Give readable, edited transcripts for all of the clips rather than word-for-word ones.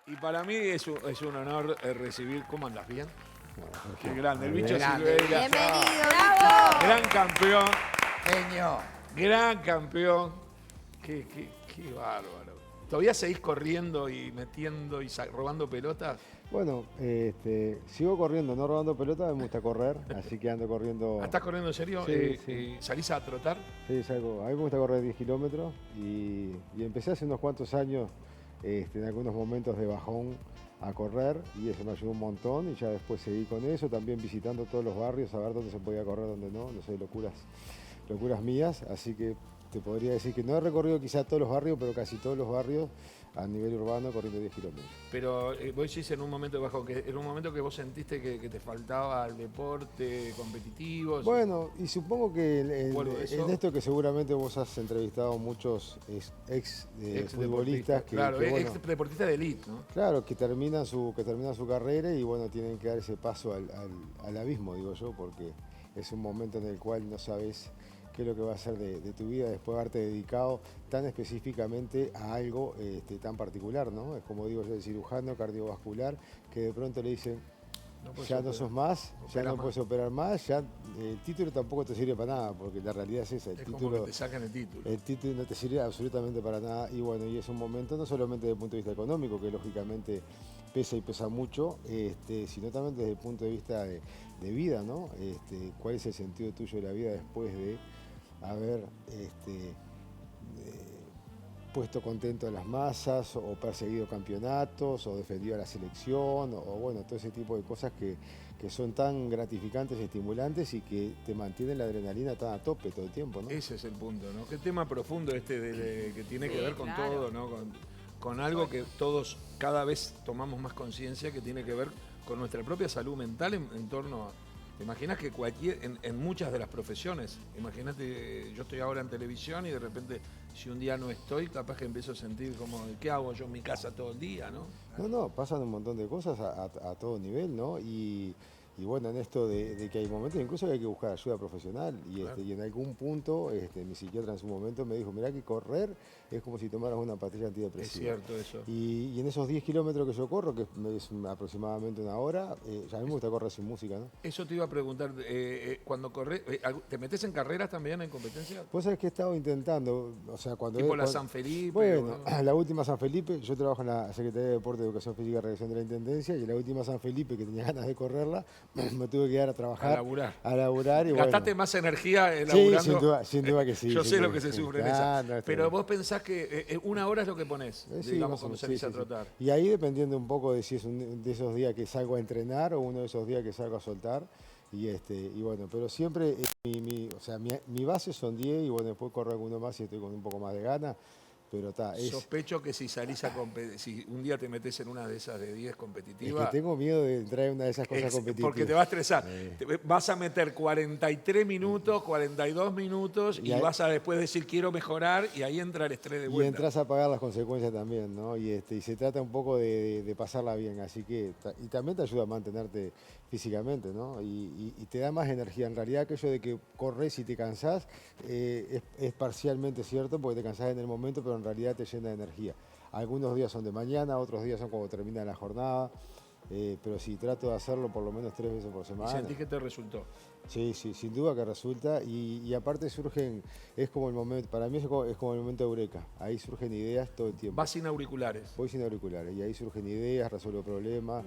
Y para mí es un honor recibir. ¿Cómo andas? ¿Bien? Qué grande. El Muy bicho bien. Silveira. Bienvenido, bravo. Gran campeón. Genio. Gran campeón. Qué bárbaro. ¿Todavía seguís corriendo y metiendo y robando pelotas? Bueno, sigo corriendo, no robando pelota, me gusta correr, así que ando corriendo. ¿Estás corriendo en serio? Sí, sí. ¿Salís a trotar? Sí, salgo. A mí me gusta correr 10 kilómetros y empecé hace unos cuantos años, en algunos momentos de bajón, a correr y eso me ayudó un montón y ya después seguí con eso, también visitando todos los barrios, a ver dónde se podía correr, dónde no sé, locuras mías, así que te podría decir que no he recorrido quizá todos los barrios, pero casi todos los barrios a nivel urbano corriendo 10 kilómetros. Pero vos decís en un momento de bajón, que en un momento que vos sentiste que te faltaba el deporte competitivo. Bueno, y supongo que Eso. en esto que seguramente vos has entrevistado muchos ex futbolistas que, claro, que, bueno, ex deportista de elite, ¿no? claro, que terminan su carrera y bueno, tienen que dar ese paso al abismo, digo yo, porque es un momento en el cual no sabes qué es lo que va a ser de tu vida después de haberte dedicado tan específicamente a algo tan particular, ¿no? Es como digo yo, el cirujano cardiovascular, que de pronto le dicen, ya no sos más, ya no puedes operar más, ya el título tampoco te sirve para nada, porque la realidad es esa, Es como que te sacan el título. el título no te sirve absolutamente para nada y bueno, y es un momento no solamente desde el punto de vista económico, que lógicamente pesa y pesa mucho, sino también desde el punto de vista de vida, ¿no? ¿Cuál es el sentido tuyo de la vida después de haber puesto contento a las masas o perseguido campeonatos o defendido a la selección o bueno, todo ese tipo de cosas que son tan gratificantes y estimulantes y que te mantienen la adrenalina tan a tope todo el tiempo, ¿no? Ese es el punto, ¿no? Qué tema profundo que tiene que ver con claro. todo, ¿no? Con algo que todos cada vez tomamos más conciencia, que tiene que ver con nuestra propia salud mental en torno a... ¿Te imaginas que en muchas de las profesiones, imagínate, yo estoy ahora en televisión y de repente, si un día no estoy, capaz que empiezo a sentir como, ¿qué hago yo en mi casa todo el día, no? No, pasan un montón de cosas a todo nivel, ¿no? Y bueno, en esto de que hay momentos incluso que hay que buscar ayuda profesional y, Claro. y en algún punto mi psiquiatra en su momento me dijo, mirá que correr es como si tomaras una pastilla Es antidepresiva. cierto eso. Y en esos 10 kilómetros que yo corro, que es aproximadamente una hora, ya a mí me gusta correr sin música, ¿no? Eso te iba a preguntar, cuando corres, ¿te metes en carreras también, en competencias? Vos sabés que he estado intentando, o sea, Tipo la San Felipe. Bueno, ¿no? la última San Felipe, yo trabajo en la Secretaría de Deporte, Educación Física y Recreación de la Intendencia, y la última San Felipe, que tenía ganas de correrla, me tuve que ir a trabajar. A laburar. Y ¿Gastaste bueno. más energía Sí, laburando? sin duda que sí. Yo sin sé duda lo que se sí. sufre en Ah, esa. no, está Pero bien. vos pensás que una hora es lo que ponés, Sí, digamos, más o cuando menos, salís sí, a sí, sí. trotar. Y ahí dependiendo un poco de si es de esos días que salgo a entrenar o uno de esos días que salgo a soltar. Y bueno, pero siempre mi base son 10 y bueno, después corro alguno más y estoy con un poco más de gana. Pero está, Sospecho que si salís a competir, si un día te metes en una de esas de 10 es competitivas, que tengo miedo de entrar en una de esas cosas competitivas. porque te va a estresar. Vas a meter 43 minutos, 42 minutos y Y ahí- vas a después decir quiero mejorar y ahí entra el estrés de Y vuelta. entras a pagar las consecuencias también, ¿no? Y se trata un poco de pasarla bien, así que, y también te ayuda a mantenerte físicamente, ¿no? Y te da más energía. En realidad aquello de que corres y te cansás es parcialmente cierto, porque te cansás en el momento, pero en realidad te llena de energía. Algunos días son de mañana, otros días son cuando termina la jornada, pero sí, trato de hacerlo por lo menos 3 veces por ¿Y semana. sentís que te resultó? Sí, sin duda que resulta y aparte es como el momento, para mí es como el momento de eureka, ahí surgen ideas todo el tiempo. Vas sin auriculares. Voy sin auriculares y ahí surgen ideas, resuelvo problemas,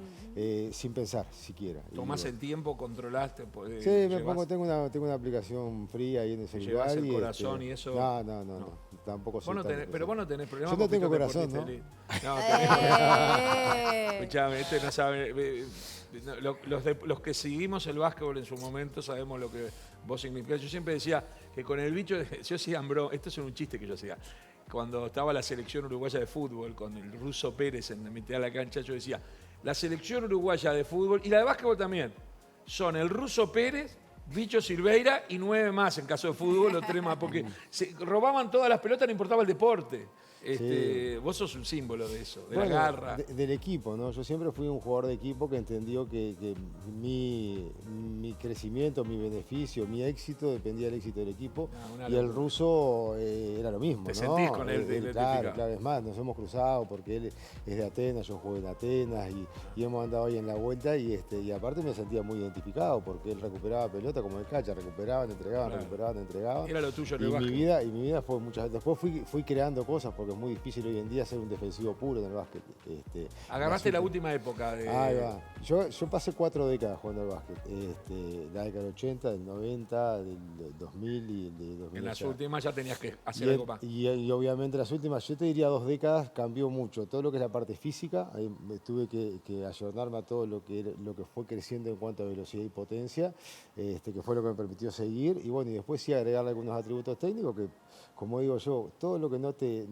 sin pensar siquiera. Y Tomás bueno. el tiempo, controlaste. Sí, me pongo, tengo una aplicación fría ahí en el celular. llevas el y corazón y eso? No, tampoco soy Pero vos no tenés problemas. Yo no porque tengo sos corazón, ¿no? deportista elite. No, tenés. Escuchame, este no sabe. Los que seguimos el básquetbol en su momento sabemos lo que vos significás. Yo siempre decía que con el bicho, yo hacía esto es un chiste que yo hacía. Cuando estaba la selección uruguaya de fútbol con el ruso Pérez en la mitad de la cancha, yo decía, la selección uruguaya de fútbol y la de básquetbol también, son el ruso Pérez, Bicho Silveira y 9 más en caso de fútbol, o 3 más, porque se robaban todas las pelotas, no importaba el deporte. Vos sos un símbolo de eso, de Bueno, la garra. del equipo, ¿no? Yo siempre fui un jugador de equipo que entendió que mi crecimiento, mi beneficio, mi éxito dependía del éxito del equipo. Y el ruso era lo mismo, ¿Te ¿no? sentís con él? Claro, es más, nos hemos cruzado porque él es de Atenas, yo jugué en Atenas y hemos andado ahí en la vuelta y aparte me sentía muy identificado porque él recuperaba pelota como el Cacha, recuperaban, entregaban. Era lo tuyo en y el básquet. mi vida fue muchas. Después fui creando cosas porque es muy difícil hoy en día ser un defensivo puro en el básquet. Agarraste la última época de... Ahí va. Yo pasé 4 décadas jugando al básquet. La década del 80, del 90, del 2000 y del 2000. En las últimas ya tenías que hacer algo más. Y obviamente las últimas, yo te diría 2 décadas, cambió mucho. Todo lo que es la parte física, ahí me tuve que ayornarme a todo lo que fue creciendo en cuanto a velocidad y potencia, que fue lo que me permitió seguir. Y bueno, y después sí agregarle algunos atributos técnicos que, como digo yo, todo lo que no te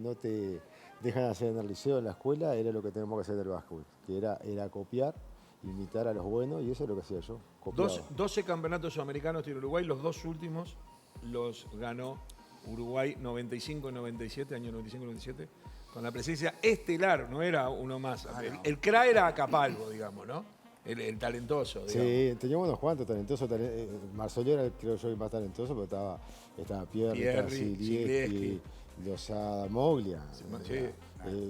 dejan hacer en el liceo, en la escuela, era lo que tenemos que hacer en el básquetbol, que era copiar, imitar a los buenos, y eso es lo que hacía yo. 12 campeonatos sudamericanos tiene Uruguay, los 2 últimos los ganó Uruguay 95 y 97, año 95 y 97, con la presencia estelar, no era uno más. El CRA era Capalvo, digamos, ¿no? El talentoso, digamos. Sí, teníamos unos cuantos talentosos. Marcelo era, creo yo, el más talentoso, pero estaba Pierri, estaba Zilieski, Lozada, Moglia. Sí.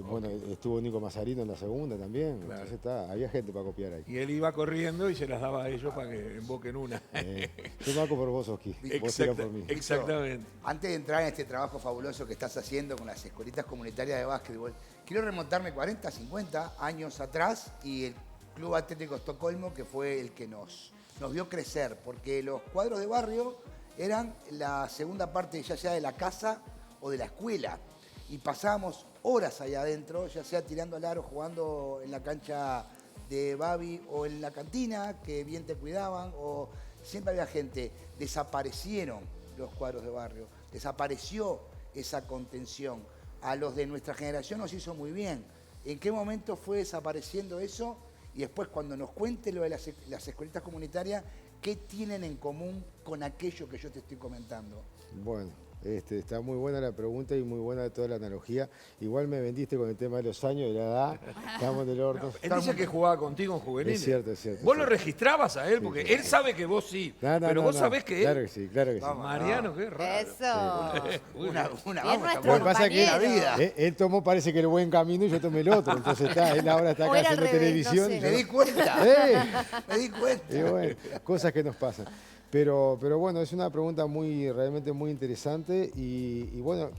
Bueno, estuvo Nico Mazzarino en la segunda también. Claro. Entonces había gente para copiar ahí. Y él iba corriendo y se las daba a ellos para que emboquen una. Yo marco por vos, Oski. Vos tirás por mí. Exactamente. Antes de entrar en este trabajo fabuloso que estás haciendo con las escuelitas comunitarias de básquetbol, quiero remontarme 40, 50 años atrás y el Club Atlético Estocolmo, que fue el que nos vio crecer, porque los cuadros de barrio eran la segunda parte ya sea de la casa o de la escuela. Y pasábamos horas allá adentro, ya sea tirando al aro, jugando en la cancha de Babi o en la cantina, que bien te cuidaban, o siempre había gente. Desaparecieron los cuadros de barrio, desapareció esa contención. A los de nuestra generación nos hizo muy bien. ¿En qué momento fue desapareciendo eso? Y después, cuando nos cuente lo de las escuelitas comunitarias, ¿qué tienen en común con aquello que yo te estoy comentando? Bueno, está muy buena la pregunta y muy buena toda la analogía. Igual me vendiste con el tema de los años, de la edad. Estamos del orto. No, él dice que jugaba contigo en juveniles. Es cierto, es cierto. Vos lo registrabas a él, porque él sabe que vos sí. Pero vos sabés que él... Claro que sí, claro que sí. Mariano, qué raro. Eso. Una Lo que pasa es que la vida. él tomó, parece que el buen camino y yo tomé el otro. Entonces él ahora está O acá era al haciendo revés, televisión. no sé. y yo Me no. di cuenta. Me di cuenta. Y bueno, cosas que nos pasan. Pero bueno, es una pregunta realmente muy interesante y bueno,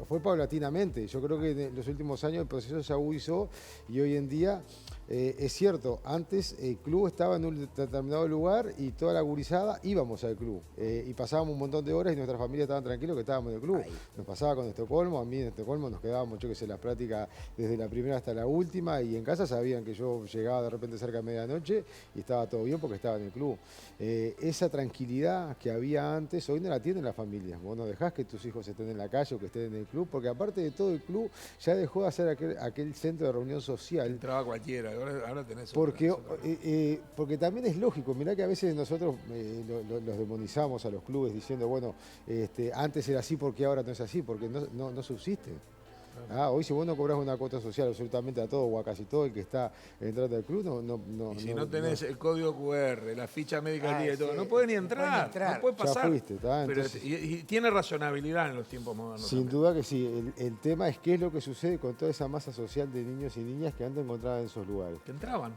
fue paulatinamente. Yo creo que en los últimos años el proceso se agudizó y hoy en día es cierto, antes el club estaba en un determinado lugar y toda la gurizada íbamos al club y pasábamos un montón de horas y nuestras familias estaban tranquilos que estábamos en el club. Nos pasaba con Estocolmo, a mí en Estocolmo nos quedábamos, yo que sé, las prácticas desde la primera hasta la última y en casa sabían que yo llegaba de repente cerca de medianoche y estaba todo bien porque estaba en el club. Esa tranquilidad que había antes, hoy no la tienen las familias. Vos no dejás que tus hijos estén en la calle o que estén en el club, porque aparte de todo el club ya dejó de ser aquel centro de reunión social. Entraba cualquiera, ahora tenés... Porque también es lógico, mirá que a veces nosotros los demonizamos a los clubes diciendo, bueno, antes era así porque ahora no es así, porque no subsiste. Hoy si vos no cobras una cuota social absolutamente a todo o a casi todo el que está entrando al club, y si no tenés el código QR, la ficha médica al día y todo, no puede ni entrar, no puede pasar. Ya fuiste, pero, entonces, y tiene razonabilidad en los tiempos modernos. Sin duda que sí. El tema es qué es lo que sucede con toda esa masa social de niños y niñas que antes encontraban en esos lugares. Que entraban.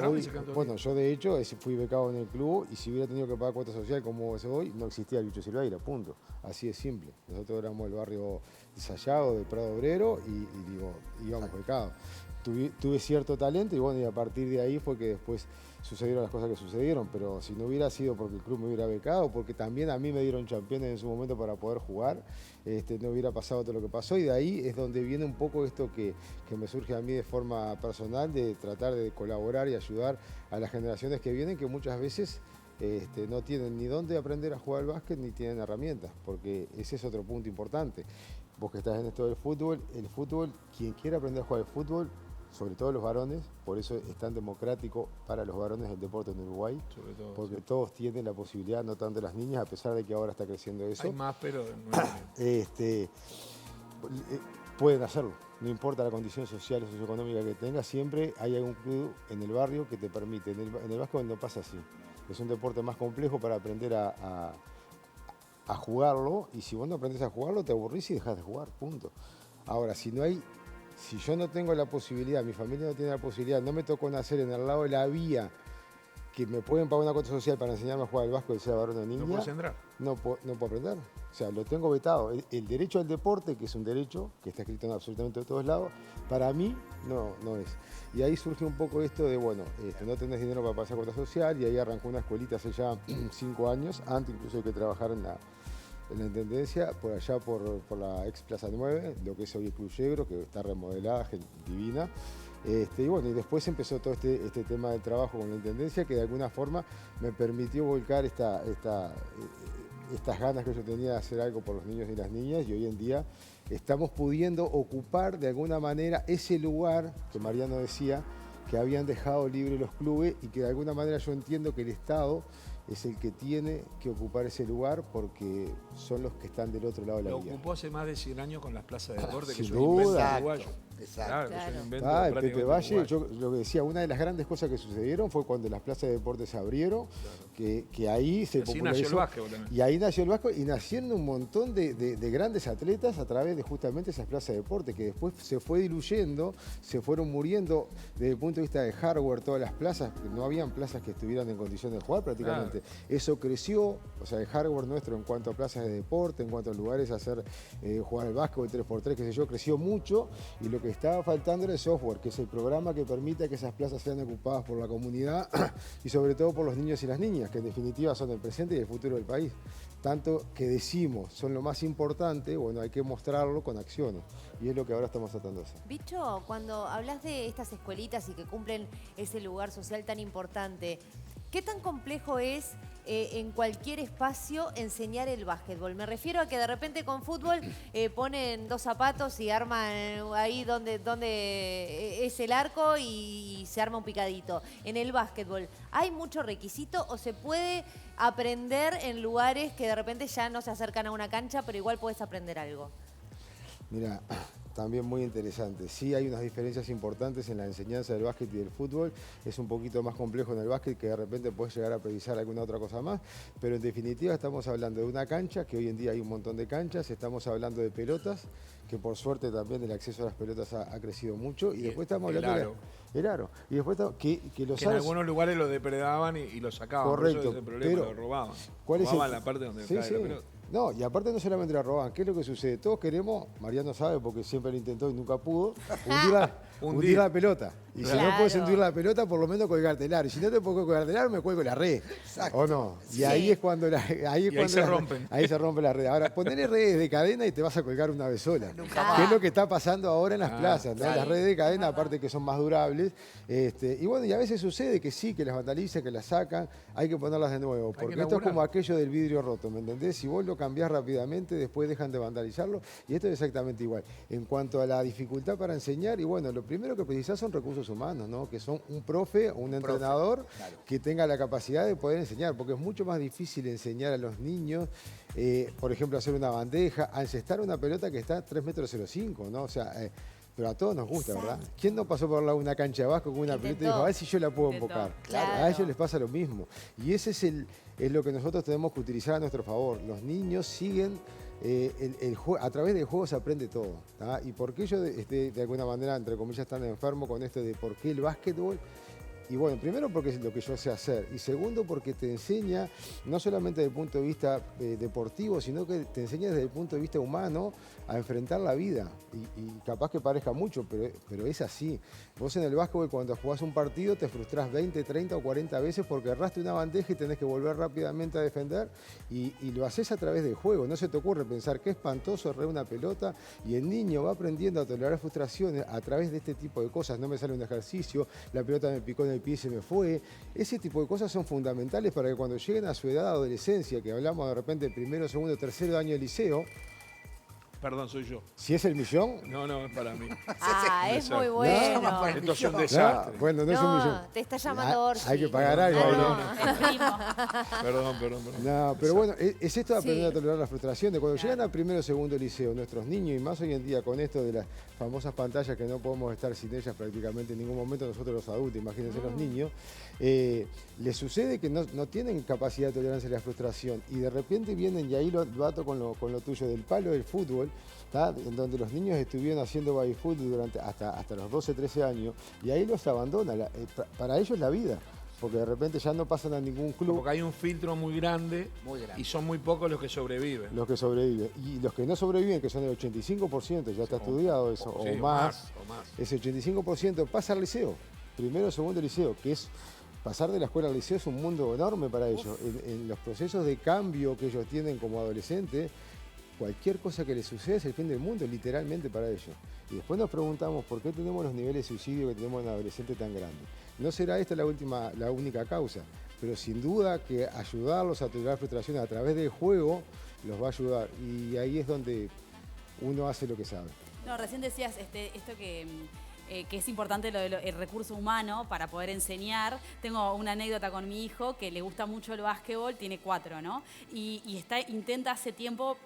Hoy, bueno, yo de hecho fui becado en el club y si hubiera tenido que pagar cuota social como es hoy, no existía el Bicho Silveira, punto. Así de simple. Nosotros éramos el barrio de Sayago, del Prado Obrero y íbamos becados. Tuve cierto talento y bueno, y a partir de ahí fue que después sucedieron las cosas que sucedieron, pero si no hubiera sido porque el club me hubiera becado, porque también a mí me dieron campeones en su momento para poder jugar, no hubiera pasado todo lo que pasó y de ahí es donde viene un poco esto que me surge a mí de forma personal, de tratar de colaborar y ayudar a las generaciones que vienen, que muchas veces no tienen ni dónde aprender a jugar al básquet ni tienen herramientas, porque ese es otro punto importante. Vos que estás en esto del fútbol, quien quiera aprender a jugar al fútbol, sobre todo los varones, por eso es tan democrático para los varones el deporte en Uruguay, sobre todo, porque todos tienen la posibilidad, no tanto las niñas, a pesar de que ahora está creciendo eso. Hay más, pero no es pueden hacerlo. No importa la condición social o socioeconómica que tengas, siempre hay algún club en el barrio que te permite. En el básquetbol no pasa así. Es un deporte más complejo para aprender a jugarlo, y si vos no aprendes a jugarlo, te aburrís y dejás de jugar, punto. Ahora, si yo no tengo la posibilidad, mi familia no tiene la posibilidad, no me tocó nacer en el lado de la vía, que me pueden pagar una cuota social para enseñarme a jugar al básquet, sea varón o niña, ¿No puedes entrar? no puedo aprender. O sea, lo tengo vetado. El derecho al deporte, que es un derecho que está escrito en absolutamente todos lados, para mí no es. Y ahí surge un poco esto de, bueno, no tenés dinero para pasar cuota social, y ahí arrancó una escuelita hace ya 5 años, antes incluso de que trabajar en la Intendencia, por allá por la ex Plaza 9, lo que es hoy el Club Yegro, que está remodelada, divina. Y bueno, y después empezó todo este tema del trabajo con la Intendencia, que de alguna forma me permitió volcar estas ganas que yo tenía de hacer algo por los niños y las niñas, y hoy en día estamos pudiendo ocupar de alguna manera ese lugar que Mariano decía, que habían dejado libre los clubes, y que de alguna manera yo entiendo que el Estado es el que tiene que ocupar ese lugar, porque son los que están del otro lado de la Lo vía. ocupó hace más de 100 años con las plazas de deporte, que Sin es un invento duda. uruguayo. Exacto. Claro, que es un invento El Pepe prácticamente Valle, uruguayo. yo lo que decía, una de las grandes cosas que sucedieron fue cuando las plazas de deporte se abrieron, que ahí se Así nació el popularizó. básquetbol también. Y ahí nació el básquetbol, y nacieron un montón de grandes atletas a través de justamente esas plazas de deporte, que después se fue diluyendo, se fueron muriendo desde el punto de vista de hardware, todas las plazas, no habían plazas que estuvieran en condiciones de jugar prácticamente. Claro. Eso creció, o sea, el hardware nuestro en cuanto a plazas de deporte, en cuanto a lugares a hacer jugar al básquetbol, 3x3, qué sé yo, creció mucho, y lo que estaba faltando era el software, que es el programa que permite que esas plazas sean ocupadas por la comunidad y sobre todo por los niños y las niñas, que en definitiva son el presente y el futuro del país. Tanto que decimos son lo más importante, bueno, hay que mostrarlo con acciones, y es lo que ahora estamos tratando de hacer. Bicho, cuando hablas de estas escuelitas y que cumplen ese lugar social tan importante, ¿qué tan complejo es en cualquier espacio enseñar el básquetbol? Me refiero a que de repente con fútbol ponen 2 zapatos y arman ahí donde es el arco y se arma un picadito. En el básquetbol, ¿hay mucho requisito o se puede aprender en lugares que de repente ya no se acercan a una cancha, pero igual puedes aprender algo? Mira, también muy interesante. Sí hay unas diferencias importantes en la enseñanza del básquet y del fútbol. Es un poquito más complejo en el básquet, que de repente puedes llegar a precisar alguna otra cosa más. Pero en definitiva estamos hablando de una cancha, que hoy en día hay un montón de canchas. Estamos hablando de pelotas, que por suerte también el acceso a las pelotas ha crecido mucho. Y después estamos hablando del aro. Y después que los Que en aros, algunos lugares lo depredaban y lo sacaban. correcto, Por eso es el problema, pero lo robaban. ¿cuál es Robaban la parte donde Sí, cae sí. la pelota. No, y aparte no solamente la roban, ¿qué es lo que sucede? Todos queremos, Mariano sabe porque siempre lo intentó y nunca pudo, hundir la pelota. Y si no Claro. puedes hundir la pelota, por lo menos colgarte el aro. Y si no te puedo colgar el aro, me cuelgo la red. Exacto. ¿O no? Y Sí. ahí es cuando se rompen. Ahí se rompe la red. Ahora, ponerle redes de cadena y te vas a colgar una vez sola. Nunca Que es lo que está pasando ahora en las plazas, ¿no? sí. Las redes de cadena, aparte que son más durables. Y bueno, y a veces sucede que sí, que las vandalizan, que las sacan, hay que ponerlas de nuevo. que Porque esto es laburar. como aquello del vidrio roto, ¿me entendés? Si vos lo cambiás rápidamente, después dejan de vandalizarlo, y esto es exactamente igual. En cuanto a la dificultad para enseñar, y bueno, lo primero que precisás son recursos humanos, ¿no? Que son un profe o un entrenador claro. que tenga la capacidad de poder enseñar, porque es mucho más difícil enseñar a los niños, por ejemplo, a hacer una bandeja, a encestar una pelota que está a 3,05 m, ¿no? O sea, pero a todos nos gusta, Exacto. ¿verdad? ¿Quién no pasó por al lado de una cancha de básquet con una pelota y Intentó. dijo, a ver si yo la puedo Intentó, embocar? claro. A ellos les pasa lo mismo. Y ese es lo que nosotros tenemos que utilizar a nuestro favor. Los niños siguen, a través del juego se aprende todo. ¿tá? Y por qué yo de alguna manera, entre comillas, tan enfermo con esto de por qué el básquetbol. Y bueno, primero porque es lo que yo sé hacer, y segundo porque te enseña, no solamente desde el punto de vista deportivo, sino que te enseña desde el punto de vista humano a enfrentar la vida. Y capaz que parezca mucho, pero es así. Vos en el básquetbol, cuando jugás un partido, te frustrás 20, 30 o 40 veces porque erraste una bandeja y tenés que volver rápidamente a defender, y lo haces a través del juego. No se te ocurre pensar qué espantoso errar una pelota, y el niño va aprendiendo a tolerar frustraciones a través de este tipo de cosas. No me sale un ejercicio, la pelota me picó en el pie y se me fue. Ese tipo de cosas son fundamentales para que cuando lleguen a su edad de adolescencia, que hablamos de repente del primero, segundo, tercero año de liceo, Perdón, soy yo. Si es el millón, No, no, es para mí. Ah, es muy Llama bueno. por el Esto es un millón. desastre. no, bueno, no es un millón. No, te está llamando Orsi. Hay que pagar algo. Ah, ahí, no. ¿no? El primo. Perdón. No, pero bueno, es esto de aprender Sí. a tolerar la frustración. De cuando llegan al primero o segundo liceo, nuestros niños, y más hoy en día con esto de las famosas pantallas que no podemos estar sin ellas prácticamente en ningún momento, nosotros los adultos, imagínense los niños, les sucede que no tienen capacidad de tolerancia a la frustración y de repente vienen, y ahí lo ato con lo tuyo, del palo del fútbol, ¿tá? En donde los niños estuvieron haciendo baby fútbol durante hasta los 12, 13 años, y ahí los abandona. Para ellos la vida. Porque de repente ya no pasan a ningún club. Porque hay un filtro muy grande, y son muy pocos los que sobreviven. Los que sobreviven. Y los que no sobreviven, que son el 85%, ya está estudiado eso, Sí, o más, o más. ese 85% pasa al liceo. Primero, segundo liceo, que es pasar de la escuela al liceo es un mundo enorme para ellos. En los procesos de cambio que ellos tienen como adolescentes, cualquier cosa que les suceda es el fin del mundo, literalmente para ellos. Y después nos preguntamos por qué tenemos los niveles de suicidio que tenemos en adolescentes tan grandes. No será esta la única causa, pero sin duda que ayudarlos a tolerar frustraciones a través del juego los va a ayudar. Y ahí es donde uno hace lo que sabe. No, recién decías esto que es importante el recurso humano para poder enseñar. Tengo una anécdota con mi hijo que le gusta mucho el básquetbol, tiene 4, ¿no? Y intenta hace tiempo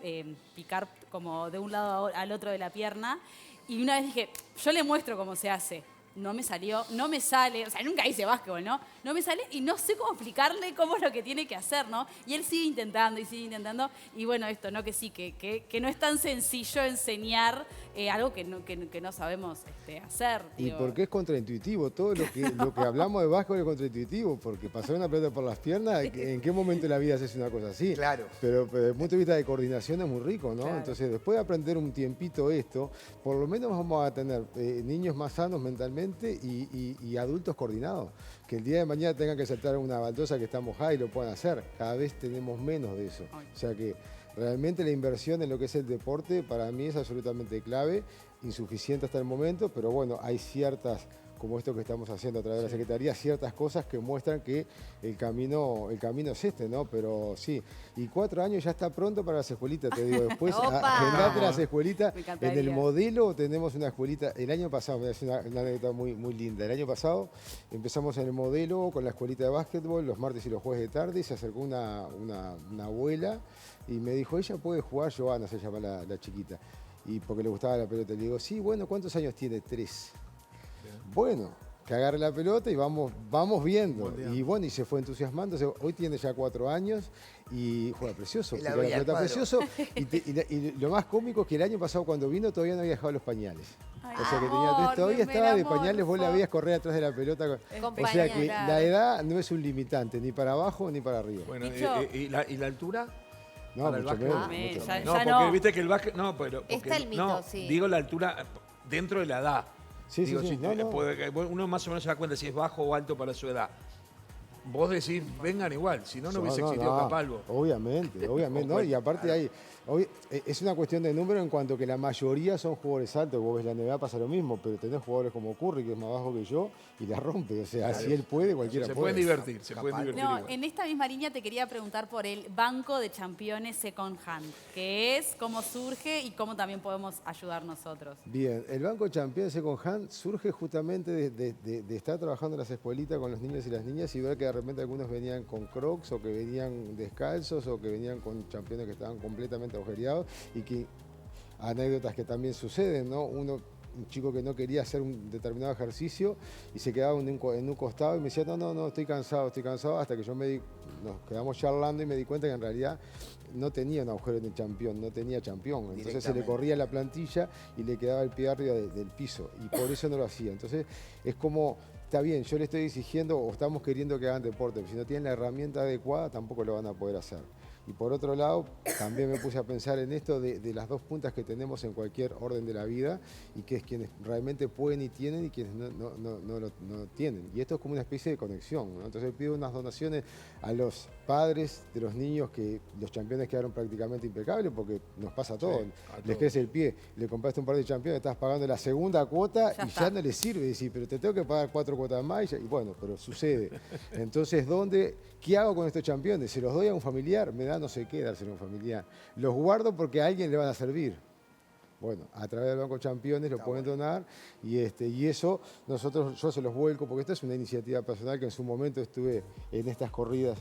picar como de un lado al otro de la pierna. Y una vez dije, yo le muestro cómo se hace. No me salió, no me sale, o sea, nunca hice básquetbol, ¿no? No me sale y no sé cómo explicarle cómo es lo que tiene que hacer, ¿no? Y él sigue intentando. Y bueno, esto, ¿no? Que sí, que no es tan sencillo enseñar algo que no sabemos hacer. Y digo. porque es contraintuitivo, todo lo que hablamos de básquetbol es contraintuitivo, porque pasar una pelota por las piernas, ¿en qué momento de la vida haces una cosa así? Claro. Pero desde el punto de vista de coordinación es muy rico, ¿no? Claro. Entonces, después de aprender un tiempito esto, por lo menos vamos a tener niños más sanos mentalmente y adultos coordinados. Que el día de mañana tengan que saltar una baldosa que está mojada y lo puedan hacer. Cada vez tenemos menos de eso. O sea que realmente la inversión en lo que es el deporte para mí es absolutamente clave, insuficiente hasta el momento, pero bueno, hay ciertas, como esto que estamos haciendo a través de la Secretaría, ciertas cosas que muestran que el camino es este, ¿no? Pero sí, y 4 años ya está pronto para las escuelitas, te digo. Después, ¡Opa! agendate las escuelitas. Me En encantaría. el modelo tenemos una escuelita, el año pasado, me hace una anécdota muy linda. El año pasado empezamos en el modelo con la escuelita de básquetbol, los martes y los jueves de tarde, y se acercó una abuela y me dijo, ella puede jugar, Joana se llama la chiquita, y porque le gustaba la pelota. Le digo, sí, bueno, ¿cuántos años tiene? 3. Bueno, que agarre la pelota y vamos viendo. Y bueno, y se fue entusiasmando. Hoy tiene ya 4 años y juega precioso. Y la pica veía al cuadro. precioso. Y lo más cómico es que el año pasado cuando vino todavía no había dejado los pañales. Ay, O sea que amor, tenía 3, todavía me estaba de enamorzo. pañales, vos la veías correr atrás de la pelota. Con O sea que pañales. la edad no es un limitante, ni para abajo ni para arriba. Bueno, Dicho- ¿y la altura? No, para el mucho básquet. menos. Ah, mucho ya- menos. No, ya porque no. viste que el básquet... No, pero... porque- Está el mito, no, sí. digo la altura dentro de la edad. Sí, Digo, sí, sí. si No, no. uno más o menos se da cuenta si es bajo o alto para su edad. Vos decís, vengan igual, si no, no hubiese existido Capalvo. Obviamente, ¿no? Y aparte es una cuestión de número en cuanto que la mayoría son jugadores altos. Vos ves la NBA pasa lo mismo, pero tenés jugadores como Curry, que es más bajo que yo, y la rompe. O sea, si él puede, cualquiera Se puede. pueden divertir, se pueden divertir No, igual. en esta misma línea te quería preguntar por el Banco de Championes Second Hand, que es, cómo surge y cómo también podemos ayudar nosotros. Bien, el Banco Champions Second Hand surge justamente de estar trabajando en las escuelitas con los niños y las niñas y ver que de repente algunos venían con crocs o que venían descalzos o que venían con championes que estaban completamente agujereados y que anécdotas que también suceden, ¿no? Un chico que no quería hacer un determinado ejercicio y se quedaba en un costado y me decía, no, estoy cansado, hasta que nos quedamos charlando y me di cuenta que en realidad no tenía un agujero en el champión, no tenía champión. Entonces se le corría la plantilla y le quedaba el pie arriba del piso y por eso no lo hacía. Entonces es como, está bien, yo le estoy exigiendo o estamos queriendo que hagan deporte, pero si no tienen la herramienta adecuada tampoco lo van a poder hacer. Y por otro lado, también me puse a pensar en esto de las dos puntas que tenemos en cualquier orden de la vida y que es quienes realmente pueden y tienen y quienes no tienen. Y esto es como una especie de conexión, ¿no? Entonces pido unas donaciones a los padres de los niños que los championes quedaron prácticamente impecables porque nos pasa a todos. Sí, a Les todos. crece el pie, le compraste un par de championes, estás pagando la segunda cuota Ya y está. ya no le sirve decir, pero te tengo que pagar 4 cuotas más y bueno, pero sucede. Entonces, ¿qué hago con estos championes? ¿Se los doy a un familiar? Me da no sé qué dárselo a un familiar. Los guardo porque a alguien le van a servir. Bueno, a través del Banco Championes lo pueden donar y eso yo se los vuelco porque esta es una iniciativa personal que en su momento estuve en estas corridas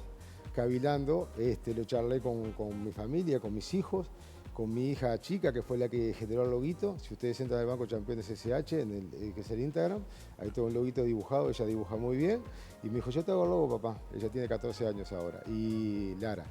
cavilando, lo charlé con mi familia, con mis hijos, con mi hija chica que fue la que generó el loguito. Si ustedes entran al Banco Championes SH, que es el Instagram, ahí tengo un loguito dibujado, ella dibuja muy bien y me dijo, yo te hago el logo, papá. Ella tiene 14 años ahora, y Lara.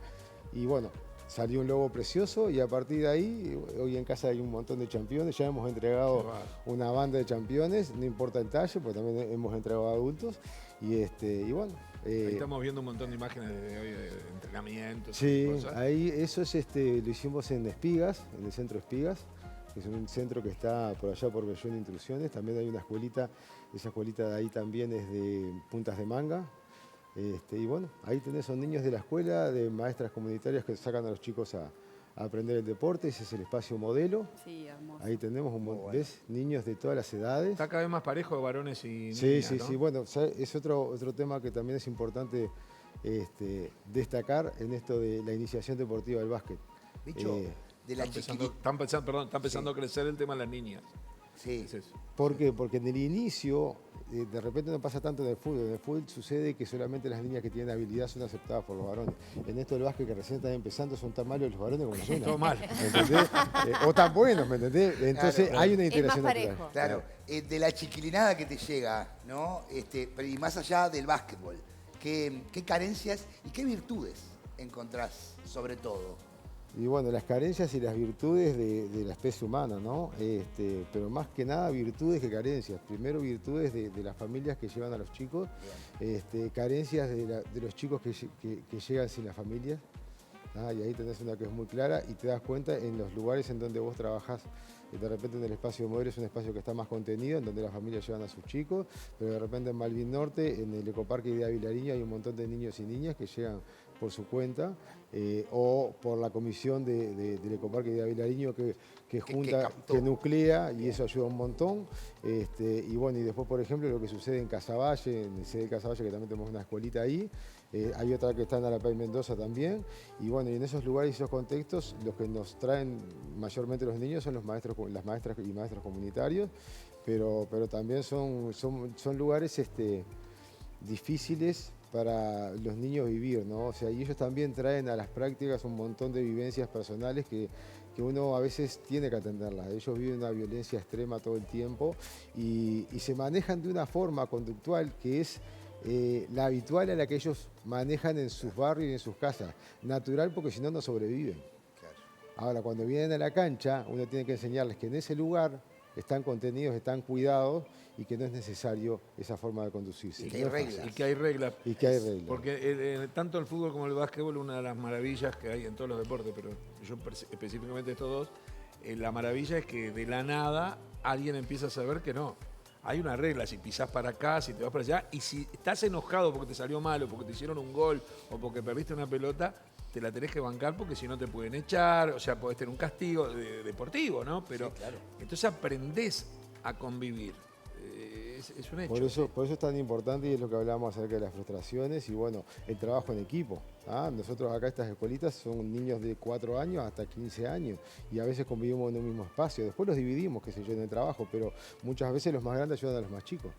Y bueno, salió un logo precioso y a partir de ahí, hoy en casa hay un montón de campeones, ya hemos entregado una banda de campeones, no importa el talle, porque también hemos entregado a adultos. Y bueno. Ahí estamos viendo un montón de imágenes de hoy de entrenamientos. Sí, Y cosas. ahí eso es lo hicimos en Espigas, en el centro Espigas, que es un centro que está por allá por Bellón Intrusiones. También hay una escuelita, esa escuelita de ahí también es de Puntas de Manga. Y bueno, ahí son niños de la escuela, de maestras comunitarias que sacan a los chicos a aprender el deporte. Ese es el espacio modelo. Sí, hermoso. Ahí tenemos ¿ves? Niños de todas las edades. Está cada vez más parejo de varones y niñas, Sí. ¿no? Bueno, es otro tema que también es importante destacar en esto de la iniciación deportiva del básquet. Bicho, de la Están empezando a crecer el tema de las niñas. Sí. Es eso. ¿Por qué? Porque en el inicio, de repente no pasa tanto en el fútbol. En el fútbol sucede que solamente las niñas que tienen habilidad son aceptadas por los varones. En esto del básquet que recién están empezando son tan malos los varones como las nenas. Todo mal. ¿Me entendés? O tan buenos, ¿me entendés? Entonces Claro. hay una Es más interacción parejo. natural. Claro, de la chiquilinada que te llega, ¿no? Pero y más allá del básquetbol, ¿qué carencias y qué virtudes encontrás sobre todo? Y bueno, las carencias y las virtudes de la especie humana, ¿no? Pero más que nada virtudes que carencias. Primero virtudes de las familias que llevan a los chicos, carencias de los chicos que llegan sin las familias. Y ahí tenés una que es muy clara y te das cuenta en los lugares en donde vos trabajás. De repente en el espacio modelo es un espacio que está más contenido, en donde las familias llevan a sus chicos, pero de repente en Malvin Norte, en el ecoparque Idea Vilariño, hay un montón de niños y niñas que llegan por su cuenta o por la comisión del ecoparque Idea Vilariño que junta, que nuclea y eso ayuda un montón. Y bueno, y después, por ejemplo, lo que sucede en Casaballe, en el CD Casaballe, que también tenemos una escuelita ahí. Hay otra que está en Arapey Mendoza también. Y bueno, y en esos lugares y esos contextos, los que nos traen mayormente los niños son las maestras y maestros comunitarios, pero también son lugares difíciles para los niños vivir, ¿no? O sea, y ellos también traen a las prácticas un montón de vivencias personales que uno a veces tiene que atenderlas. Ellos viven una violencia extrema todo el tiempo y se manejan de una forma conductual que es la habitual a la que ellos manejan en sus barrios y en sus casas. Natural porque si no, no sobreviven. Claro. Ahora, cuando vienen a la cancha, uno tiene que enseñarles que en ese lugar están contenidos, están cuidados y que no es necesario esa forma de conducirse. Y que hay reglas. Y que hay reglas. Y que hay reglas. Porque tanto el fútbol como el básquetbol, una de las maravillas que hay en todos los deportes, pero yo específicamente estos dos, la maravilla es que de la nada alguien empieza a saber que no. Hay una regla, si pisás para acá, si te vas para allá, y si estás enojado porque te salió mal o porque te hicieron un gol o porque perdiste una pelota, te la tenés que bancar porque si no te pueden echar, o sea, podés tener un castigo deportivo, ¿no? Pero Sí, claro. entonces aprendés a convivir. Es un hecho. Por eso es tan importante y es lo que hablamos acerca de las frustraciones y bueno, el trabajo en equipo. Nosotros acá estas escuelitas son niños de 4 años hasta 15 años y a veces convivimos en un mismo espacio. Después los dividimos, qué sé yo, en el trabajo, pero muchas veces los más grandes ayudan a los más chicos.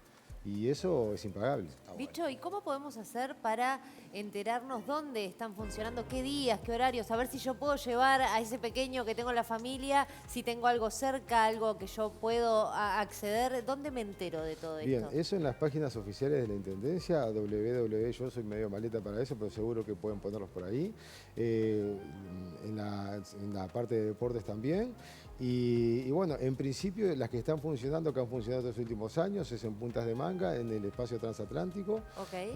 Y eso es impagable. Bicho, ¿y cómo podemos hacer para enterarnos dónde están funcionando, qué días, qué horarios? A ver si yo puedo llevar a ese pequeño que tengo en la familia, si tengo algo cerca, algo que yo puedo acceder. ¿Dónde me entero de todo Bien, esto? eso en las páginas oficiales de la Intendencia, yo soy medio maleta para eso, pero seguro que pueden ponerlos por ahí. En la parte de deportes también. Y bueno, en principio las que están funcionando, que han funcionado estos últimos años, es en Puntas de Manga, en el espacio transatlántico. Ok.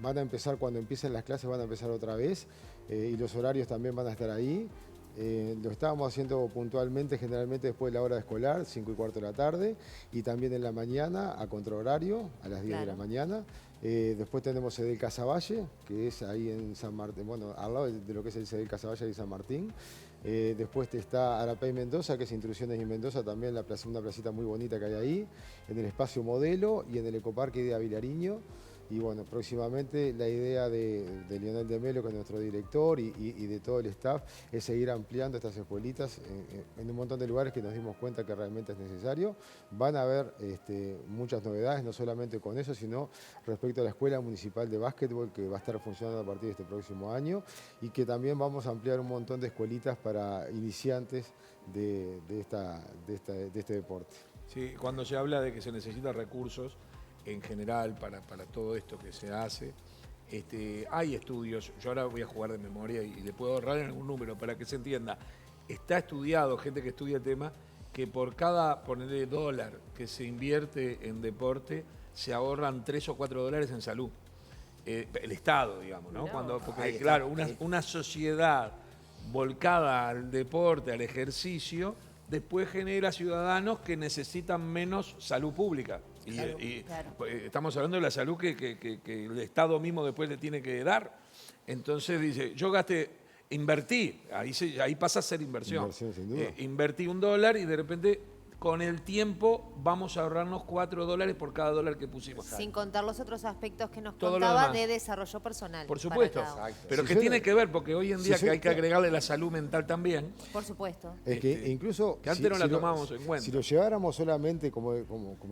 Van a empezar, cuando empiecen las clases van a empezar otra vez y los horarios también van a estar ahí. Lo estábamos haciendo puntualmente, generalmente después de la hora escolar, 5:15 de la tarde, y también en la mañana a contrahorario, a las 10 de la mañana. Después tenemos Cedel Casaballe, que es ahí en San Martín, bueno, al lado de lo que es el Cedel Casaballe y San Martín. Después está Arapey Mendoza, que es Intrusiones y Mendoza, también una placita muy bonita que hay ahí, en el espacio modelo y en el ecoparque de Vilariño. Y bueno, próximamente la idea de Lionel de Melo, que es nuestro director, y de todo el staff, es seguir ampliando estas escuelitas en un montón de lugares que nos dimos cuenta que realmente es necesario. Van a haber muchas novedades, no solamente con eso, sino respecto a la Escuela Municipal de Básquetbol, que va a estar funcionando a partir de este próximo año, y que también vamos a ampliar un montón de escuelitas para iniciantes de este deporte. Sí, cuando se habla de que se necesitan recursos en general para todo esto que se hace, hay estudios, yo ahora voy a jugar de memoria y le puedo ahorrar en algún número para que se entienda. Está estudiado, gente que estudia el tema, que por cada, ponerle dólar que se invierte en deporte, se ahorran 3 o 4 dólares en salud. El Estado, digamos, ¿no? Porque claro, una sociedad volcada al deporte, al ejercicio, después genera ciudadanos que necesitan menos salud pública. Claro. Estamos hablando de la salud que el Estado mismo después le tiene que dar. Entonces dice, yo invertí, ahí pasa a ser inversión. Inversión, sin duda. Invertí $1 y de repente con el tiempo vamos a ahorrarnos 4 dólares por cada dólar que pusimos. Sin contar los otros aspectos que nos Todo contaba lo demás. de desarrollo personal. Por supuesto, pero que tiene que ver, porque hoy en día que hay que agregarle la salud mental también. Por supuesto. Es que incluso... Que antes no la tomábamos en cuenta. Si lo lleváramos solamente, como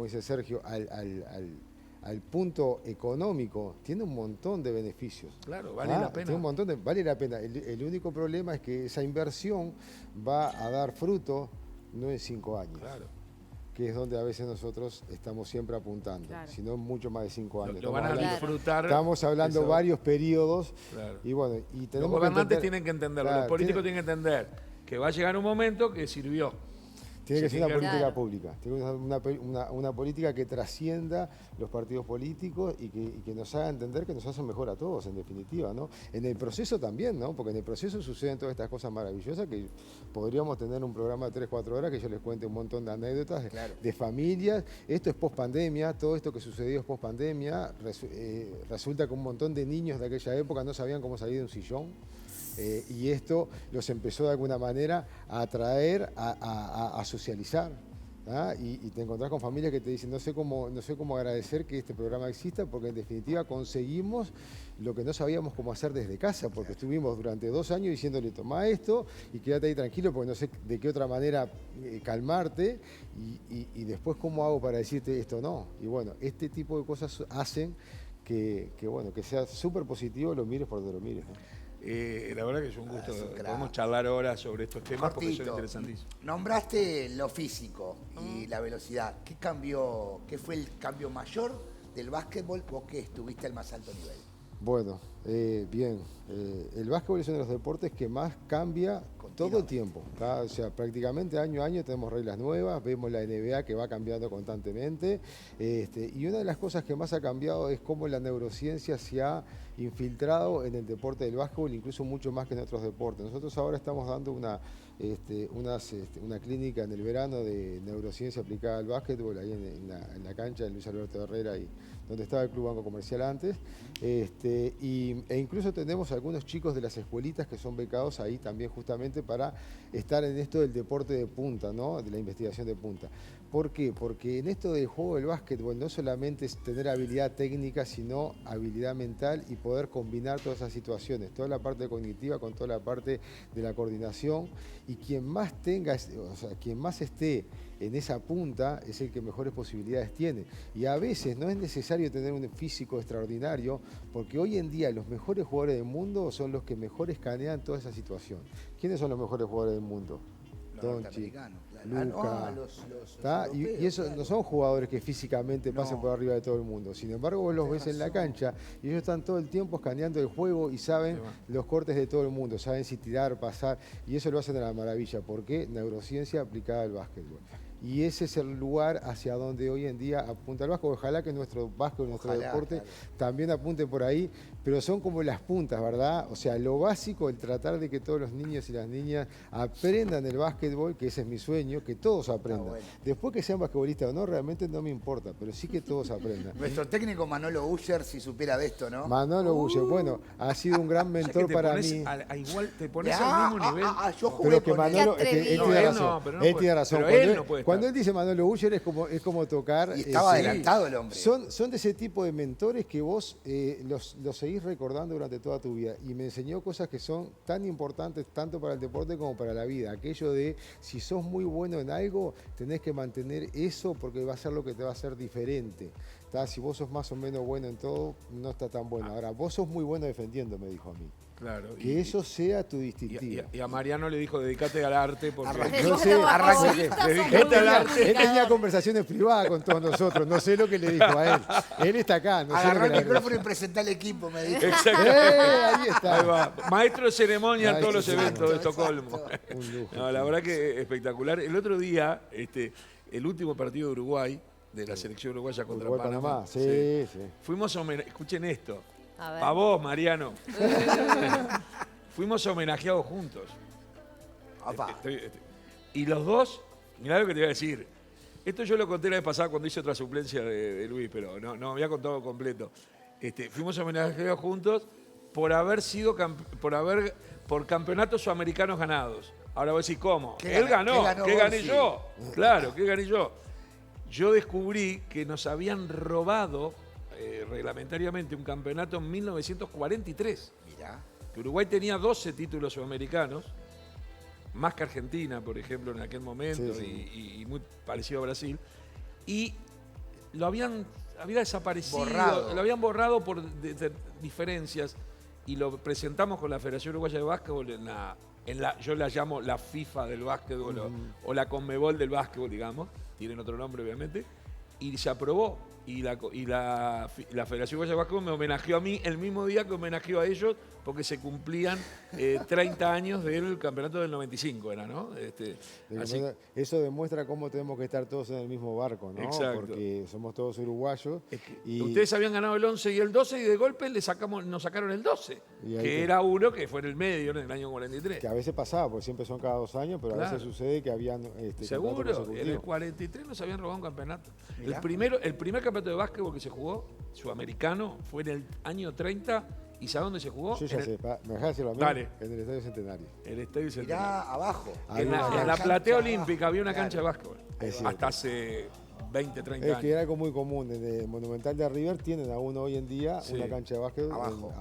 dice Sergio, al punto económico, tiene un montón de beneficios. Claro, vale la pena. Tiene un montón vale la pena. El único problema es que esa inversión va a dar fruto no en 5 años. Claro. Que es donde a veces nosotros estamos siempre apuntando, sino mucho más de 5 años. Lo van a disfrutar. Estamos hablando eso. varios periodos. Claro. Y bueno, y tenemos los gobernantes que tienen que entenderlo, claro, los políticos tienen que entender que va a llegar un momento que sirvió. Tiene que ser una política Claro. pública, tiene que ser una política que trascienda los partidos políticos y que nos haga entender que nos hace mejor a todos, en definitiva, ¿no? En el proceso también, ¿no? Porque en el proceso suceden todas estas cosas maravillosas que podríamos tener un programa de 3 o 4 horas que yo les cuente un montón de anécdotas de familias. Esto es post-pandemia, todo esto que sucedió es post-pandemia. Resulta que un montón de niños de aquella época no sabían cómo salir de un sillón. Y esto los empezó de alguna manera a atraer, a socializar. Y te encontrás con familias que te dicen, no sé cómo agradecer que este programa exista, porque en definitiva conseguimos lo que no sabíamos cómo hacer desde casa, porque estuvimos durante 2 años diciéndole, toma esto y quédate ahí tranquilo, porque no sé de qué otra manera calmarte, y después cómo hago para decirte esto no. Y bueno, este tipo de cosas hacen que sea súper positivo, lo mires por donde lo mires, ¿no? La verdad que es un gusto. Podemos charlar horas sobre estos temas porque son interesantísimos. Nombraste lo físico y la velocidad. ¿Qué fue el cambio mayor del básquetbol vos que estuviste al más alto nivel? Bueno, bien. El básquetbol es uno de los deportes que más cambia todo el tiempo. O sea, prácticamente año a año tenemos reglas nuevas, vemos la NBA que va cambiando constantemente. Y una de las cosas que más ha cambiado es cómo la neurociencia se ha infiltrado en el deporte del básquetbol, incluso mucho más que en otros deportes. Nosotros ahora estamos dando una clínica en el verano de neurociencia aplicada al básquetbol, ahí en la cancha de Luis Alberto Herrera, donde estaba el Club Banco Comercial antes. E incluso tenemos algunos chicos de las escuelitas que son becados ahí también justamente para estar en esto del deporte de punta, ¿no? De la investigación de punta. ¿Por qué? Porque en esto del juego del básquetbol no solamente es tener habilidad técnica, sino habilidad mental y poder combinar todas esas situaciones, toda la parte cognitiva con toda la parte de la coordinación. Y quien más quien más esté en esa punta es el que mejores posibilidades tiene. Y a veces no es necesario tener un físico extraordinario, porque hoy en día los mejores jugadores del mundo son los que mejor escanean toda esa situación. ¿Quiénes son los mejores jugadores del mundo? Doncic, Luka, y eso no son jugadores que físicamente pasen por arriba de todo el mundo. Sin embargo, vos los ves en la cancha y ellos están todo el tiempo escaneando el juego y saben los cortes de todo el mundo, saben si tirar, pasar, y eso lo hacen a la maravilla. ¿Por qué? Neurociencia aplicada al básquetbol. Y ese es el lugar hacia donde hoy en día apunta el básquetbol. Ojalá que nuestro básquetbol, nuestro deporte, también apunte por ahí, pero son como las puntas, ¿verdad? O sea, lo básico, el tratar de que todos los niños y las niñas aprendan el básquetbol, que ese es mi sueño, que todos aprendan. Después que sean basquetbolistas o no, realmente no me importa, pero sí que todos aprendan. Nuestro técnico Manolo Uller, si supiera de esto, ¿no? Manolo Uller, bueno, ha sido un gran mentor para mí. Igual te pones al mismo nivel. Yo jugué pero que Manolo, él tiene razón. Pero él no puede cuando él dice Manolo Uller es como tocar. Y estaba adelantado el hombre. Son de ese tipo de mentores que vos los seguís recordando durante toda tu vida. Y me enseñó cosas que son tan importantes tanto para el deporte como para la vida. Aquello de si sos muy bueno en algo, tenés que mantener eso porque va a ser lo que te va a hacer diferente. Si vos sos más o menos bueno en todo, no está tan bueno. Ahora, vos sos muy bueno defendiendo, me dijo a mí. Claro. Que eso sea tu distintivo. Y a Mariano le dijo, dedicate al arte porque... No sé, dedicate al arte. Él tenía conversaciones privadas con todos nosotros, no sé lo que le dijo a él. Él está acá, no sé Agarró lo el que le micrófono y presentó al equipo, me dijo. Exacto. ahí está. Ahí va. Maestro de ceremonia en Ahí todos los está. eventos de Exacto, Estocolmo. Un lujo. No, la verdad que espectacular. El otro día, el último partido de Uruguay, de la selección uruguaya contra Uruguay-Panamá, sí. Fuimos a escuchen esto. A ver. A vos, Mariano. Fuimos homenajeados juntos. Opa. Y los dos, mirá lo que te voy a decir. Esto yo lo conté la vez pasada cuando hice otra suplencia de Luis, pero no había contado completo. Fuimos homenajeados juntos por haber sido por campeonatos sudamericanos ganados. Ahora vos decís, ¿cómo? Él ganó, ¿qué gané yo? Claro, ¿qué gané yo? Yo descubrí que nos habían robado reglamentariamente un campeonato en 1943. Mirá. Que Uruguay tenía 12 títulos sudamericanos, más que Argentina, por ejemplo, en aquel momento, y muy parecido a Brasil, y había desaparecido, lo habían borrado por diferencias, y lo presentamos con la Federación Uruguaya de Básquetbol yo la llamo la FIFA del básquetbol, o la Conmebol del básquetbol, digamos, tienen otro nombre obviamente, y se aprobó. Y la Federación Uruguaya de Básquetbol me homenajeó a mí el mismo día que homenajeó a ellos porque se cumplían 30 años del campeonato del 95, ¿era, no? Eso demuestra cómo tenemos que estar todos en el mismo barco, ¿no? Exacto. Porque somos todos uruguayos. Ustedes habían ganado el 11 y el 12 y de golpe nos sacaron el 12, que era uno que fue en el medio en el año 43. Que a veces pasaba, porque siempre son cada 2 años, pero a veces sucede que habían... Seguro, en el 43 nos habían robado un campeonato. El primer campeonato de básquetbol que se jugó, sudamericano, fue en el año 30. ¿Y sabes dónde se jugó? Yo ya sé, me dejás decirlo a mí. Dale. En el Estadio Centenario. El Estadio Centenario. Mirá abajo. En la platea olímpica había una cancha de básquetbol. Es hasta hace 20, 30 Es años. que era algo muy común. En el Monumental de River tienen aún hoy en día una cancha de básquetbol abajo.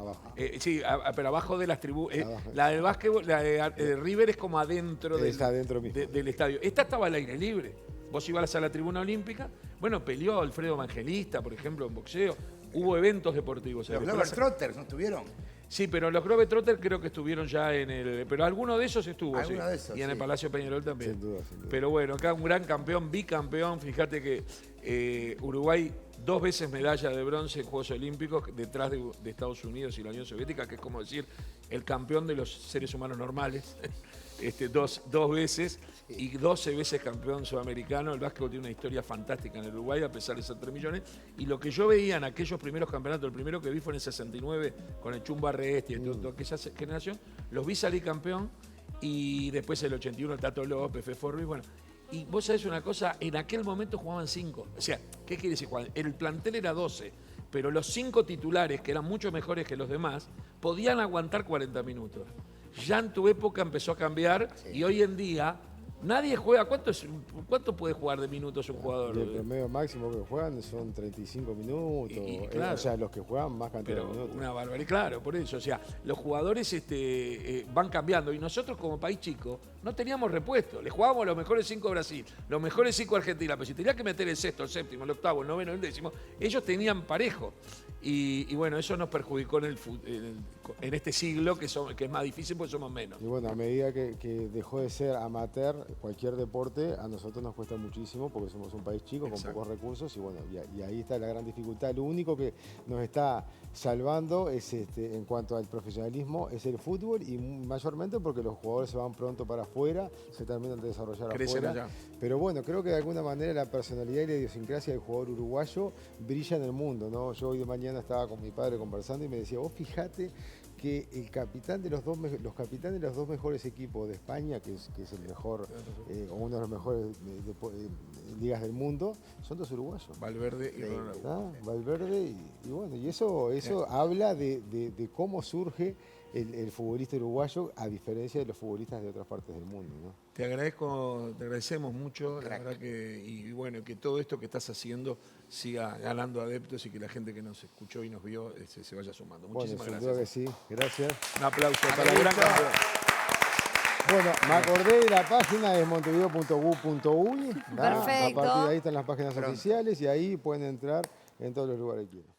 Sí, pero abajo de las tribunas. La del básquetbol, la de River es como adentro, del estadio. Esta estaba al aire libre. Vos ibas a la tribuna olímpica. Bueno, peleó Alfredo Evangelista, por ejemplo, en boxeo. Hubo eventos deportivos. Los Globetrotters, ¿no estuvieron? Sí, pero los Globetrotters creo que estuvieron ya en el... Pero alguno de esos estuvo, sí. De esos, y en el Palacio Peñarol también. Sin duda. Pero bueno, acá un gran campeón, bicampeón. Fíjate que Uruguay 2 veces medalla de bronce en Juegos Olímpicos, detrás de Estados Unidos y la Unión Soviética, que es como decir el campeón de los seres humanos normales. 2 veces y 12 veces campeón sudamericano. El básquetbol tiene una historia fantástica en el Uruguay, a pesar de ser 3 millones. Y lo que yo veía en aquellos primeros campeonatos, el primero que vi fue en el 69, con el Chumba Resti y toda aquella generación, los vi salir campeón, y después el 81 el Tato López, Fefo Ruiz, bueno. Y vos sabés una cosa, en aquel momento jugaban 5. O sea, ¿qué quiere decir? El plantel era 12, pero los 5 titulares, que eran mucho mejores que los demás, podían aguantar 40 minutos. Ya en tu época empezó a cambiar y hoy en día nadie juega. ¿Cuánto puede jugar de minutos un jugador? El promedio máximo que juegan son 35 minutos. Claro, o sea, los que juegan más cantidad de minutos. Una barbaridad, claro, por eso. O sea, los jugadores van cambiando y nosotros como país chico no teníamos repuesto. Le jugábamos a los mejores 5 de Brasil, los mejores 5 de Argentina, pero si tenías que meter el sexto, el séptimo, el octavo, el noveno, el décimo, ellos tenían parejo. Y bueno, eso nos perjudicó en este siglo que es más difícil porque somos menos. Y bueno, a medida que dejó de ser amateur cualquier deporte, a nosotros nos cuesta muchísimo porque somos un país chico con pocos recursos y bueno, y ahí está la gran dificultad. Lo único que nos está salvando es en cuanto al profesionalismo es el fútbol y mayormente porque los jugadores se van pronto para afuera, se terminan de desarrollar Crecen afuera. allá. Pero bueno, creo que de alguna manera la personalidad y la idiosincrasia del jugador uruguayo brilla en el mundo, ¿no? Yo hoy de mañana estaba con mi padre conversando y me decía, vos fijate que el capitán de los capitanes de los dos mejores equipos de España, que es el mejor, o uno de los mejores ligas del mundo, son dos uruguayos. Valverde y Ronaldo. Valverde y bueno, y eso habla de cómo surge el futbolista uruguayo a diferencia de los futbolistas de otras partes del mundo, ¿no? Te agradecemos mucho, la verdad y bueno, que todo esto que estás haciendo siga ganando adeptos y que la gente que nos escuchó y nos vio se vaya sumando. Muchísimas bueno, gracias. Sin duda que sí, gracias. Un aplauso para el gran campeón. Bueno, me acordé de la página de montevideo.gov.uy. Perfecto. A partir de ahí están las páginas oficiales y ahí pueden entrar en todos los lugares que quieran.